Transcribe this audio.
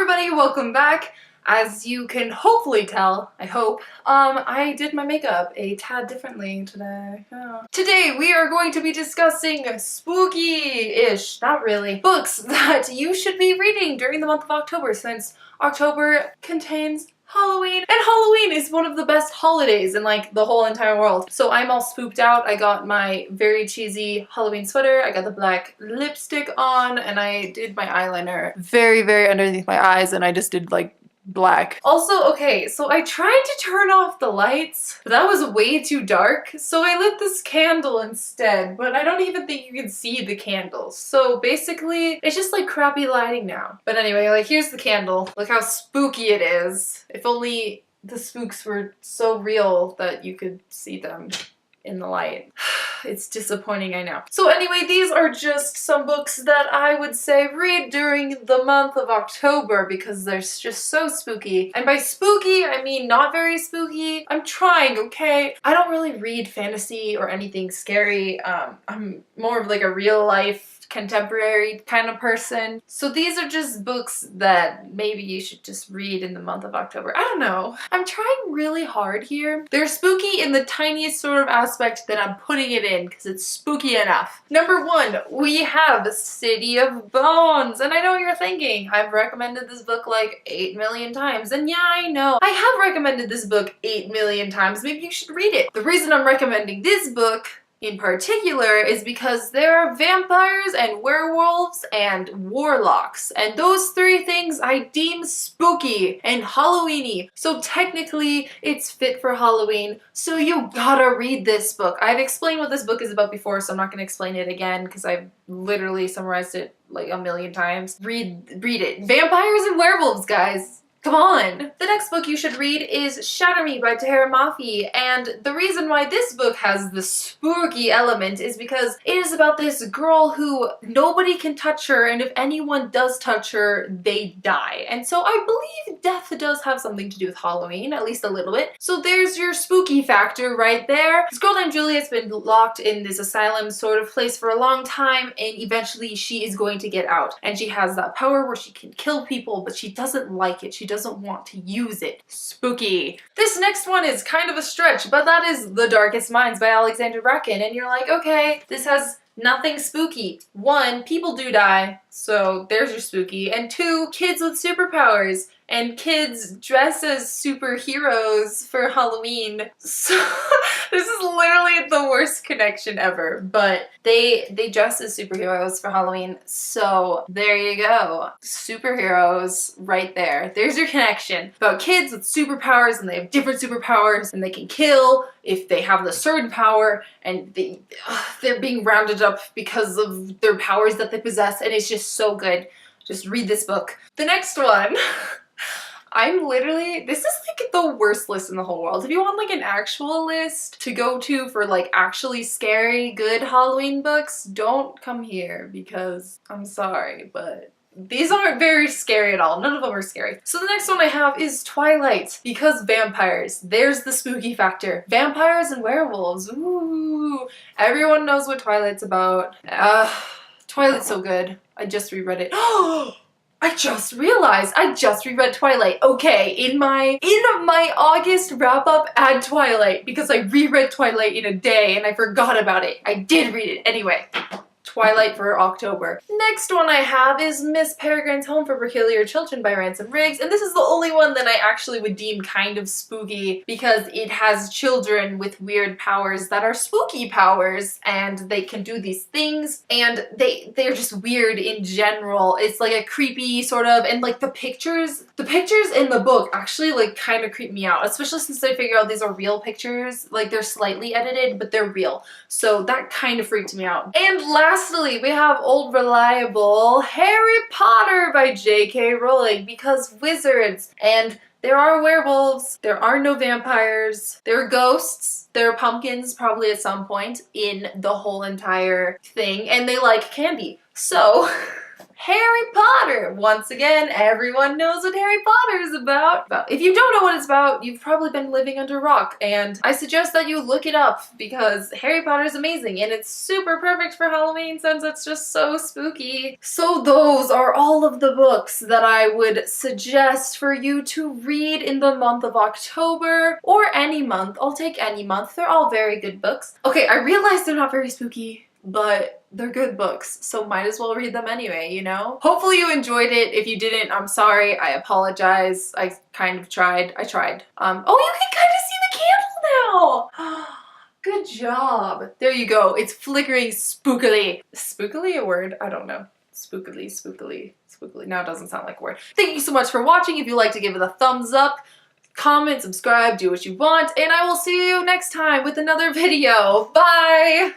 everybody, welcome back. As you can hopefully tell, I hope, I did my makeup a tad differently today. Yeah. Today we are going to be discussing spooky-ish, not really, books that you should be reading during the month of October, since October contains Halloween, and Halloween is one of the best holidays in like the whole entire world. So I'm all spooked out. I got my very cheesy Halloween sweater, I got the black lipstick on, and I did my eyeliner very underneath my eyes, and I just did like black. Also, okay, so I tried to turn off the lights, but that was way too dark, so I lit this candle instead, but I don't even think you can see the candles. So basically, it's just like crappy lighting now. But anyway, like here's the candle. Look how spooky it is. If only the spooks were so real that you could see them in the light. It's disappointing, I know. So anyway, these are just some books that I would say read during the month of October because they're just so spooky. And by spooky, I mean not very spooky. I'm trying, okay? I don't really read fantasy or anything scary. I'm more of like a real life contemporary kind of person. So these are just books that maybe you should just read in the month of October. I don't know. I'm trying really hard here. They're spooky in the tiniest sort of aspect that I'm putting it in because it's spooky enough. Number one, we have City of Bones. And I know what you're thinking. I've recommended this book like 8 million times. And yeah, I know. I have recommended this book 8 million times. Maybe you should read it. The reason I'm recommending this book in particular is because there are vampires and werewolves and warlocks, and those three things I deem spooky and Halloweeny. So technically it's fit for Halloween, so you gotta read this book. I've explained what this book is about before, so I'm not gonna explain it again because I've literally summarized it like a million times. Read it. Vampires and werewolves, guys. Come on! The next book you should read is Shatter Me by Tahereh Mafi, and the reason why this book has the spooky element is because it is about this girl who nobody can touch her, and if anyone does touch her, they die. And so I believe death does have something to do with Halloween, at least a little bit. So there's your spooky factor right there. This girl named Juliet's been locked in this asylum sort of place for a long time, and eventually she is going to get out. And she has that power where she can kill people, but she doesn't like it. She doesn't want to use it. Spooky. This next one is kind of a stretch, but that is The Darkest Minds by Alexandra Bracken, and you're like, okay, this has nothing spooky. One, people do die, so there's your spooky, and two, kids with superpowers, and kids dress as superheroes for Halloween. So this is literally the worst connection ever, but they dress as superheroes for Halloween, so there you go. Superheroes right there. There's your connection. About kids with superpowers, and they have different superpowers, and they can kill if they have the certain power, and they're being rounded up because of their powers that they possess, and it's just so good. Just read this book. The next one, this is like the worst list in the whole world. If you want like an actual list to go to for like actually scary, good Halloween books, don't come here because I'm sorry, but these aren't very scary at all. None of them are scary. So the next one I have is Twilight, because vampires. There's the spooky factor. Vampires and werewolves. Ooh. Everyone knows what Twilight's about. Twilight's so good. I just reread it. Oh! I just realized I just reread Twilight. Okay, in my August wrap-up, add Twilight, because I reread Twilight in a day and I forgot about it. I did read it. Anyway, Twilight for October. Next one I have is Miss Peregrine's Home for Peculiar Children by Ransom Riggs, and this is the only one that I actually would deem kind of spooky because it has children with weird powers that are spooky powers, and they can do these things, and they're just weird in general. It's like a creepy sort of, and like the pictures in the book actually like kind of creep me out, especially since I figure out these are real pictures. Like they're slightly edited, but they're real. So that kind of freaked me out. And lastly, we have old reliable Harry Potter by J.K. Rowling, because wizards, and there are werewolves, there are no vampires, there are ghosts, there are pumpkins probably at some point in the whole entire thing, and they like candy. So Harry Potter. Once again, everyone knows what Harry Potter is about. If you don't know what it's about, you've probably been living under a rock, and I suggest that you look it up because Harry Potter is amazing and it's super perfect for Halloween since it's just so spooky. So those are all of the books that I would suggest for you to read in the month of October, or any month. I'll take any month. They're all very good books. Okay, I realize they're not very spooky, but they're good books, so might as well read them anyway, you know? Hopefully you enjoyed it. If you didn't, I'm sorry. I apologize. I kind of tried. I tried. Oh, you can kind of see the candle now! Good job. There you go. It's flickering spookily. Spookily a word? I don't know. Spookily, spookily, spookily. Now it doesn't sound like a word. Thank you so much for watching. If you like to give it a thumbs up, comment, subscribe, do what you want, and I will see you next time with another video. Bye!